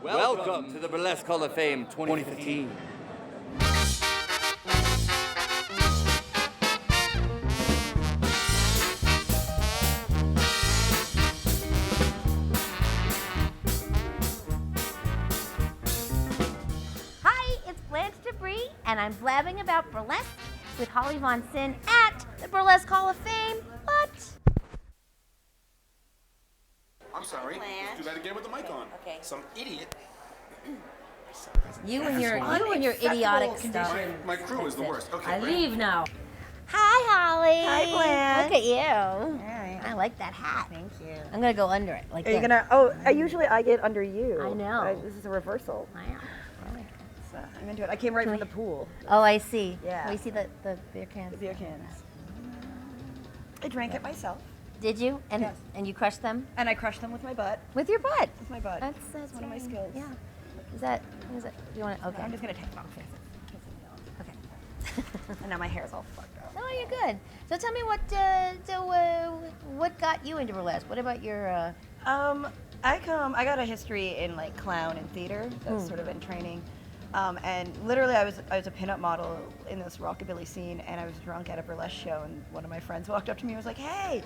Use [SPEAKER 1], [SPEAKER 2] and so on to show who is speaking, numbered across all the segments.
[SPEAKER 1] Welcome to the Burlesque Hall of Fame 2015.
[SPEAKER 2] Hi, it's Blanche DeBris, and I'm blabbing about burlesque with Holly Von Sinn at the Burlesque Hall of Fame. What?
[SPEAKER 3] I'm sorry. Let's do that again with the mic on.
[SPEAKER 2] Okay.
[SPEAKER 3] Some idiot.
[SPEAKER 2] You and your idiotic stuff.
[SPEAKER 3] My crew is the worst. Okay.
[SPEAKER 2] I
[SPEAKER 3] ready?
[SPEAKER 2] leave now. Hi, Holly.
[SPEAKER 4] Hi, Blanche.
[SPEAKER 2] Look at you.
[SPEAKER 4] All right.
[SPEAKER 2] I like that hat.
[SPEAKER 4] Thank you.
[SPEAKER 2] I'm gonna go under it. Like
[SPEAKER 4] Are you
[SPEAKER 2] this.
[SPEAKER 4] gonna? Oh, usually I get under you.
[SPEAKER 2] I know.
[SPEAKER 4] This is a reversal.
[SPEAKER 2] Wow.
[SPEAKER 4] So I'm into it. I came right from the pool.
[SPEAKER 2] Oh, I see.
[SPEAKER 4] Yeah.
[SPEAKER 2] We see the beer cans.
[SPEAKER 4] The beer cans. I drank it myself,
[SPEAKER 2] Did you? And
[SPEAKER 4] Yes.
[SPEAKER 2] and you crushed them
[SPEAKER 4] and I crushed them with my butt.
[SPEAKER 2] with your butt.
[SPEAKER 4] With my butt.
[SPEAKER 2] That's
[SPEAKER 4] one of my
[SPEAKER 2] right.
[SPEAKER 4] skills.
[SPEAKER 2] Yeah. Is that? You want to? Okay.
[SPEAKER 4] I'm just gonna take it off.
[SPEAKER 2] Okay.
[SPEAKER 4] And now my hair's all fucked up.
[SPEAKER 2] No, you're good. So tell me what got you into burlesque? What about your?
[SPEAKER 4] I got a history in like clown and theater. That's sort of in training. And literally, I was a pinup model in this rockabilly scene, and I was drunk at a burlesque show, and one of my friends walked up to me and was like, "Hey,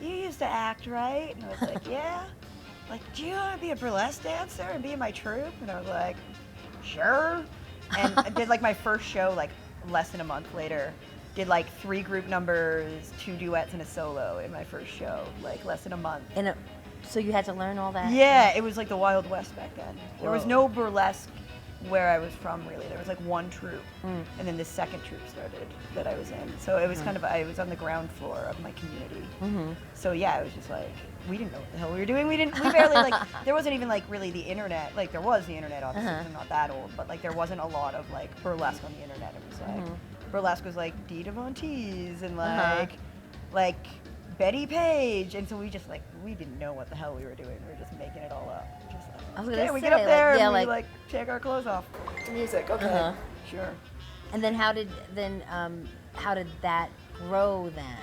[SPEAKER 4] you used to act, right?" And I was like, "Yeah." Like, "Do you want to be a burlesque dancer and be in my troupe?" And I was like, "Sure." And I did like my first show like less than a month later. Did like 3 group numbers, 2 duets, and a solo in my first show, like less than a month.
[SPEAKER 2] And so you had to learn all that.
[SPEAKER 4] Yeah, it was like the Wild West back then. There was
[SPEAKER 2] Whoa.
[SPEAKER 4] no burlesque where I was from, really. There was like one troupe, and then the second troupe started that I was in. So it was kind of, I was on the ground floor of my community. So yeah, it was just like, we didn't know what the hell we were doing. We barely, like, there wasn't even like really the internet. Like there was the internet, obviously, 'cause I'm not that old, but like there wasn't a lot of like burlesque on the internet. It was like, burlesque was like Dita Von Teese and like Betty Page. And so we just like, we didn't know what the hell we were doing. We were just making it all up. Just like,
[SPEAKER 2] I was
[SPEAKER 4] okay,
[SPEAKER 2] gonna
[SPEAKER 4] we
[SPEAKER 2] say,
[SPEAKER 4] get up there
[SPEAKER 2] like, yeah,
[SPEAKER 4] and we
[SPEAKER 2] like-
[SPEAKER 4] like take our clothes off. Music, okay, sure.
[SPEAKER 2] And then how did that grow then?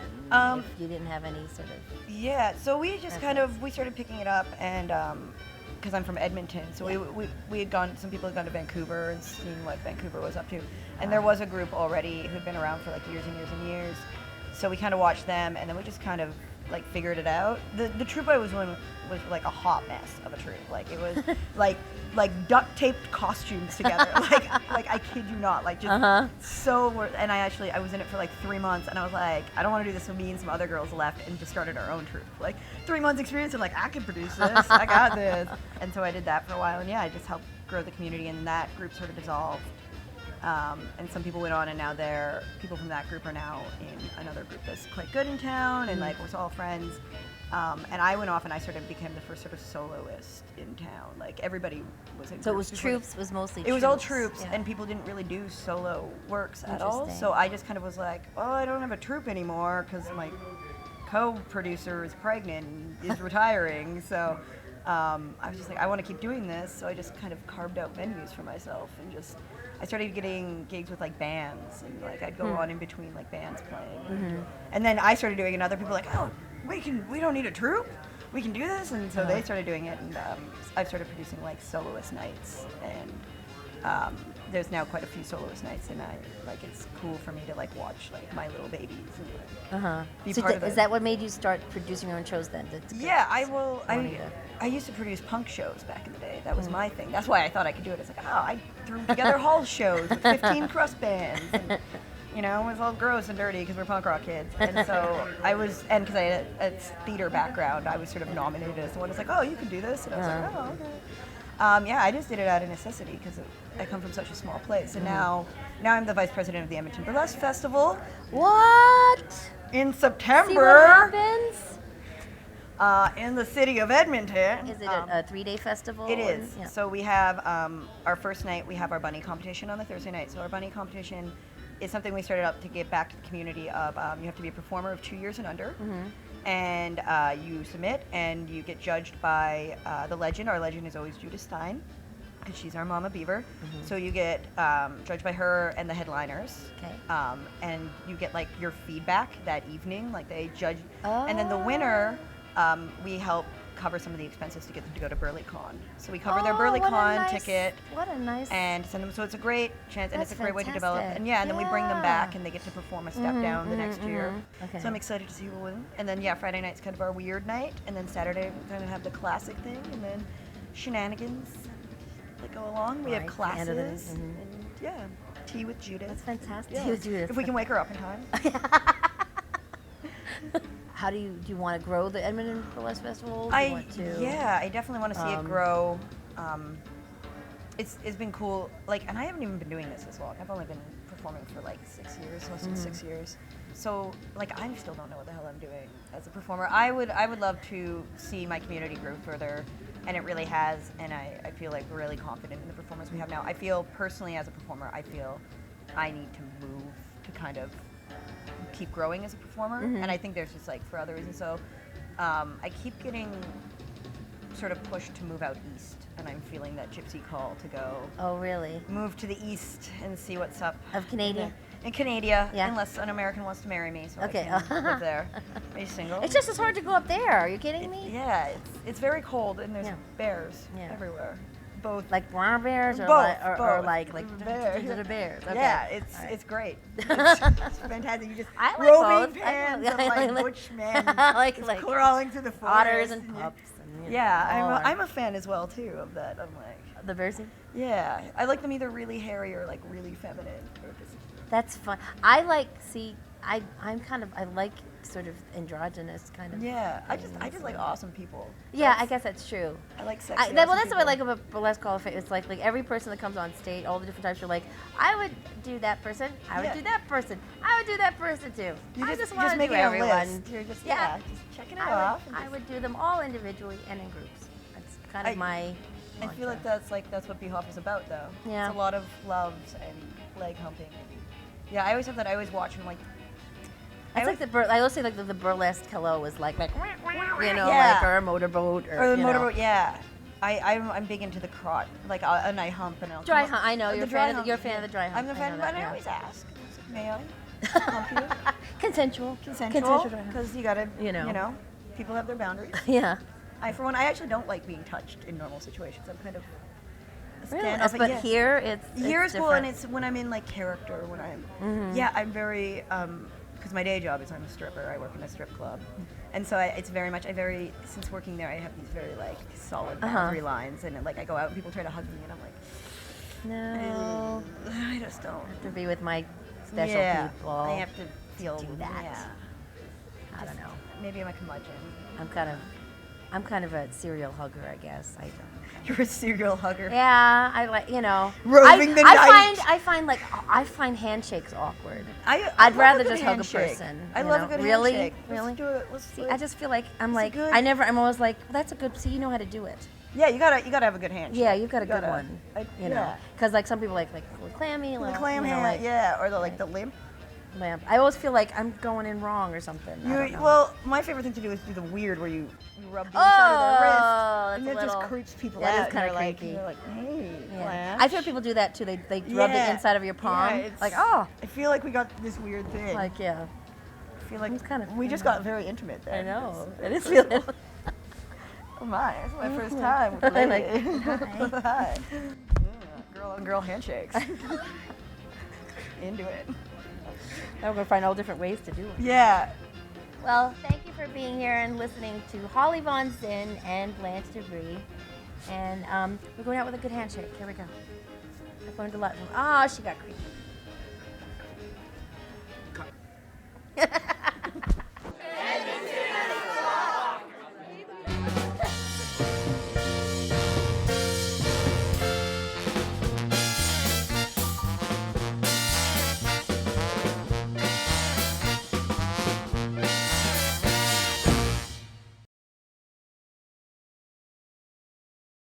[SPEAKER 2] If you didn't have any sort of.
[SPEAKER 4] Yeah, so we just kind of, we started picking it up, and because I'm from Edmonton, so we had gone, some people had gone to Vancouver and seen what Vancouver was up to. And there was a group already who'd been around for like years and years and years. So we kind of watched them, and then we just kind of like figured it out. The troupe I was in was like a hot mess of a troupe. Like it was like duct taped costumes together. like I kid you not. Like just and I was in it for like 3 months, and I was like, I don't want to do this. So me and some other girls left and just started our own troupe. Like 3 months experience, and like I can produce this. I got this. And so I did that for a while, and yeah, I just helped grow the community, and that group sort of dissolved. And some people went on, and now people from that group are now in another group that's quite good in town, and like we're all friends. And I went off, and I sort of became the first sort of soloist in town. Like everybody was in.
[SPEAKER 2] So it
[SPEAKER 4] groups
[SPEAKER 2] was
[SPEAKER 4] before
[SPEAKER 2] troops. Was mostly.
[SPEAKER 4] It was all troops,
[SPEAKER 2] yeah.
[SPEAKER 4] and people didn't really do solo works at all.
[SPEAKER 2] Interesting.
[SPEAKER 4] So I just kind of was like, oh, I don't have a troupe anymore because my co-producer is pregnant and is retiring. So I was just like, I want to keep doing this. So I just kind of carved out venues for myself, and just I started getting gigs with like bands, and like I'd go on in between like bands playing, and then I started doing it, and other people were like, oh, we don't need a troupe. We can do this, and so they started doing it, and I've started producing like soloist nights, and there's now quite a few soloist nights, and it's cool for me to like watch like my little babies and be
[SPEAKER 2] So
[SPEAKER 4] part of it.
[SPEAKER 2] is that what made you start producing your own shows then?
[SPEAKER 4] Yeah, I used to produce punk shows back in the day. That was my thing. That's why I thought I could do it. It's like, I threw together hall shows with 15 crust bands. And, you know, it was all gross and dirty because we're punk rock kids. And so because I had a theater background, I was sort of nominated as the one who's like, oh, you can do this. And I was like, oh, okay. Yeah, I just did it out of necessity because I come from such a small place. And now I'm the vice president of the Edmonton Burlesque Festival.
[SPEAKER 2] What?
[SPEAKER 4] In
[SPEAKER 2] See
[SPEAKER 4] September.
[SPEAKER 2] what happens?
[SPEAKER 4] In the city of Edmonton.
[SPEAKER 2] Is it a 3-day festival?
[SPEAKER 4] It is.
[SPEAKER 2] Yeah.
[SPEAKER 4] So we have our first night, we have our bunny competition on the Thursday night. So our bunny competition is something we started up to give back to the community of you have to be a performer of 2 years and under. And you submit, and you get judged by the legend. Our legend is always Judith Stein, because she's our Mama Beaver. So you get judged by her and the headliners.
[SPEAKER 2] Okay.
[SPEAKER 4] And you get like your feedback that evening, like they judge. And then the winner, we help cover some of the expenses to get them to go to BurlesqueCon. So we cover their
[SPEAKER 2] what a
[SPEAKER 4] BurlesqueCon
[SPEAKER 2] nice-
[SPEAKER 4] ticket
[SPEAKER 2] What a nice.
[SPEAKER 4] and send them. So it's a great chance, and
[SPEAKER 2] That's
[SPEAKER 4] it's a great way to develop.
[SPEAKER 2] fantastic.
[SPEAKER 4] And and then we bring them back,
[SPEAKER 2] Yeah.
[SPEAKER 4] and they get to perform a step down the next year.
[SPEAKER 2] Okay.
[SPEAKER 4] So I'm excited to see who wins. And then Friday night's kind of our weird night, and then Saturday we're gonna have the classic thing, and then shenanigans that go along. We have
[SPEAKER 2] Right, the end of the day.
[SPEAKER 4] classes, and tea with Judith.
[SPEAKER 2] That's fantastic.
[SPEAKER 4] Yeah.
[SPEAKER 2] Tea with Judith.
[SPEAKER 4] If we can wake her up in time.
[SPEAKER 2] How do you want to grow the Edmonton Burlesque Festival? Do you want to?
[SPEAKER 4] I definitely want to see it grow. It's been cool. And I haven't even been doing this as long. I've only been performing for 6 years, less than 6 years. So I still don't know what the hell I'm doing as a performer. I would love to see my community grow further, and it really has. And I feel really confident in the performance we have now. I feel personally as a performer, I feel I need to move to kind of keep growing as a performer, and I think there's just for other reasons. So I keep getting sort of pushed to move out east, and I'm feeling that gypsy call to go
[SPEAKER 2] Oh, really?
[SPEAKER 4] move to the east and see what's up.
[SPEAKER 2] Of Canada?
[SPEAKER 4] In Canada,
[SPEAKER 2] Yeah.
[SPEAKER 4] unless an American wants to marry me, so
[SPEAKER 2] Okay.
[SPEAKER 4] I can live there. Are you single?
[SPEAKER 2] It's just as hard to go up there. Are you kidding me?
[SPEAKER 4] Yeah, it's very cold, and there's
[SPEAKER 2] Yeah.
[SPEAKER 4] bears
[SPEAKER 2] Yeah.
[SPEAKER 4] everywhere. Both.
[SPEAKER 2] Like brown bears, or
[SPEAKER 4] Both,
[SPEAKER 2] or
[SPEAKER 4] both.
[SPEAKER 2] like
[SPEAKER 4] Bears.
[SPEAKER 2] bears. Okay.
[SPEAKER 4] Yeah, it's great. It's fantastic. You just
[SPEAKER 2] I like
[SPEAKER 4] roving
[SPEAKER 2] both.
[SPEAKER 4] pans
[SPEAKER 2] I
[SPEAKER 4] of
[SPEAKER 2] like-
[SPEAKER 4] butch men
[SPEAKER 2] like-
[SPEAKER 4] just
[SPEAKER 2] like
[SPEAKER 4] crawling through the forest.
[SPEAKER 2] Otters and
[SPEAKER 4] you-
[SPEAKER 2] pups. And,
[SPEAKER 4] Yeah, I'm a fan as well too of that. I'm
[SPEAKER 2] the bears. Thing?
[SPEAKER 4] yeah, I like them either really hairy or really feminine. Or just,
[SPEAKER 2] That's fun. I like sort of androgynous kind of.
[SPEAKER 4] yeah, I just like awesome people.
[SPEAKER 2] Yeah, I guess that's true.
[SPEAKER 4] I like sexy.
[SPEAKER 2] Well,
[SPEAKER 4] awesome
[SPEAKER 2] that's what I like
[SPEAKER 4] people.
[SPEAKER 2] about Burlesque Hall of Fame. It's like every person that comes on stage, all the different types, you're like, I would do that person. I would
[SPEAKER 4] Yeah.
[SPEAKER 2] do that person. I would do that person too.
[SPEAKER 4] You
[SPEAKER 2] I
[SPEAKER 4] just
[SPEAKER 2] want to do
[SPEAKER 4] making a
[SPEAKER 2] everyone.
[SPEAKER 4] list. You're just
[SPEAKER 2] Yeah.
[SPEAKER 4] just checking it
[SPEAKER 2] I
[SPEAKER 4] off.
[SPEAKER 2] would, I would do them all individually and in groups. That's kind of
[SPEAKER 4] I-
[SPEAKER 2] my.
[SPEAKER 4] I feel like
[SPEAKER 2] mantra.
[SPEAKER 4] that's what B-Hop is about, though.
[SPEAKER 2] Yeah.
[SPEAKER 4] It's a lot of loves and leg humping. Yeah, I always have that. I always watch them
[SPEAKER 2] That's like I always say the burlesque hello is like
[SPEAKER 4] Yeah.
[SPEAKER 2] or a motorboat or
[SPEAKER 4] or the
[SPEAKER 2] you know.
[SPEAKER 4] motorboat. Yeah, I'm big into the crotch, and I hump and I'll
[SPEAKER 2] Dry
[SPEAKER 4] come up-
[SPEAKER 2] hump. I know
[SPEAKER 4] the
[SPEAKER 2] you're a
[SPEAKER 4] dry
[SPEAKER 2] fan of
[SPEAKER 4] hump,
[SPEAKER 2] you're a fan of the dry hump.
[SPEAKER 4] I'm the
[SPEAKER 2] I
[SPEAKER 4] fan,
[SPEAKER 2] know that,
[SPEAKER 4] but I
[SPEAKER 2] yeah.
[SPEAKER 4] always ask, may I hump you?
[SPEAKER 2] Consensual.
[SPEAKER 4] Consensual,
[SPEAKER 2] dry hump.
[SPEAKER 4] because you gotta,
[SPEAKER 2] You know.
[SPEAKER 4] people have their boundaries.
[SPEAKER 2] Yeah.
[SPEAKER 4] I actually don't like being touched in normal situations. I'm kind of a
[SPEAKER 2] Really?
[SPEAKER 4] standoff,
[SPEAKER 2] But
[SPEAKER 4] yeah.
[SPEAKER 2] here it's
[SPEAKER 4] Here
[SPEAKER 2] it's
[SPEAKER 4] is cool, and
[SPEAKER 2] different.
[SPEAKER 4] it's when I'm in character. When I'm,
[SPEAKER 2] Mm-hmm.
[SPEAKER 4] I'm very, because my day job is I'm a stripper. I work in a strip club, and so it's very much. Since working there, I have these very solid boundary lines, and I go out and people try to hug me, and I'm like,
[SPEAKER 2] No.
[SPEAKER 4] I just don't.
[SPEAKER 2] To be with my special
[SPEAKER 4] yeah,
[SPEAKER 2] people.
[SPEAKER 4] I have to feel
[SPEAKER 2] do that.
[SPEAKER 4] Yeah,
[SPEAKER 2] I don't know.
[SPEAKER 4] maybe I'm a curmudgeon.
[SPEAKER 2] I'm kind of a serial hugger, I guess. I don't.
[SPEAKER 4] You're a serial hugger.
[SPEAKER 2] Yeah, I like
[SPEAKER 4] Roving the night.
[SPEAKER 2] I find handshakes awkward.
[SPEAKER 4] I'd
[SPEAKER 2] I'd
[SPEAKER 4] love
[SPEAKER 2] rather
[SPEAKER 4] a good
[SPEAKER 2] just hug a
[SPEAKER 4] handshake.
[SPEAKER 2] person.
[SPEAKER 4] I
[SPEAKER 2] you
[SPEAKER 4] love
[SPEAKER 2] know?
[SPEAKER 4] a good
[SPEAKER 2] really?
[SPEAKER 4] handshake.
[SPEAKER 2] Really?
[SPEAKER 4] Let's do it. Let's
[SPEAKER 2] See, I just feel like I'm
[SPEAKER 4] It's a
[SPEAKER 2] like
[SPEAKER 4] good-
[SPEAKER 2] I'm always like, well, that's a good. See, you know how to do it.
[SPEAKER 4] Yeah, you gotta have a good handshake.
[SPEAKER 2] Yeah, you've got a good
[SPEAKER 4] gotta-
[SPEAKER 2] one. You know,
[SPEAKER 4] yeah.
[SPEAKER 2] because some people like clammy,
[SPEAKER 4] The
[SPEAKER 2] like,
[SPEAKER 4] clam hand,
[SPEAKER 2] like
[SPEAKER 4] yeah, or the limp.
[SPEAKER 2] lamp. I always feel like I'm going in wrong or something. I don't know.
[SPEAKER 4] Well, my favorite thing to do is do the weird where you rub the inside of the wrist,
[SPEAKER 2] that's
[SPEAKER 4] and
[SPEAKER 2] a
[SPEAKER 4] it just
[SPEAKER 2] little-
[SPEAKER 4] creeps people
[SPEAKER 2] that is
[SPEAKER 4] out. and
[SPEAKER 2] kinda
[SPEAKER 4] they're like,
[SPEAKER 2] creepy.
[SPEAKER 4] They're like, hey,
[SPEAKER 2] Yeah.
[SPEAKER 4] Blanche.
[SPEAKER 2] I've heard people do that too. They rub the
[SPEAKER 4] Yeah.
[SPEAKER 2] inside of your palm.
[SPEAKER 4] Yeah, it's-
[SPEAKER 2] like, oh,
[SPEAKER 4] I feel like we got this weird thing.
[SPEAKER 2] like yeah.
[SPEAKER 4] I feel like
[SPEAKER 2] it's kind of
[SPEAKER 4] we just got very intimate there.
[SPEAKER 2] I know. It is feeling.
[SPEAKER 4] Oh my, it's my first time with a
[SPEAKER 2] I like-
[SPEAKER 4] lady. Hi. Yeah, girl on girl handshakes. Into it.
[SPEAKER 2] Now we're gonna find all different ways to do it.
[SPEAKER 4] Yeah.
[SPEAKER 2] Well, thank you for being here and listening to Holly Von Sinn and Blanche DeBris. And we're going out with a good handshake. Here we go. I've learned a lot from. Oh, she got creepy.